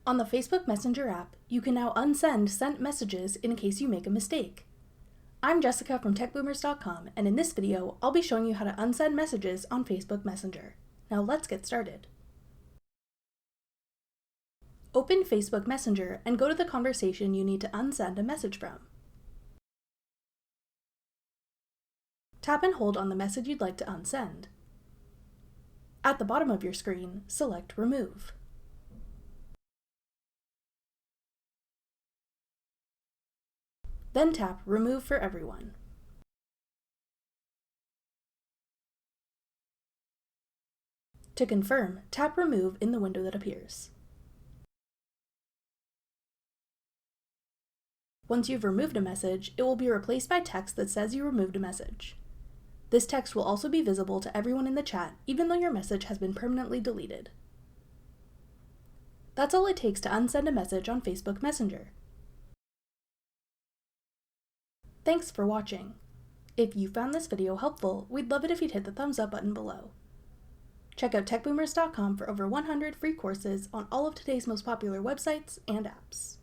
On the Facebook Messenger app, you can now unsend sent messages in case you make a mistake. I'm Jessica from techboomers.com, and in this video, I'll be showing you how to unsend messages on Facebook Messenger. Now let's get started. Open Facebook Messenger and go to the conversation you need to unsend a message from. Tap and hold on the message you'd like to unsend. At the bottom of your screen, select Remove. Then tap Remove for Everyone. To confirm, tap Remove in the window that appears. Once you've removed a message, it will be replaced by text that says you removed a message. This text will also be visible to everyone in the chat, even though your message has been permanently deleted. That's all it takes to unsend a message on Facebook Messenger. Thanks for watching. If you found this video helpful, we'd love it if you'd hit the thumbs up button below. Check out techboomers.com for over 100 free courses on all of today's most popular websites and apps.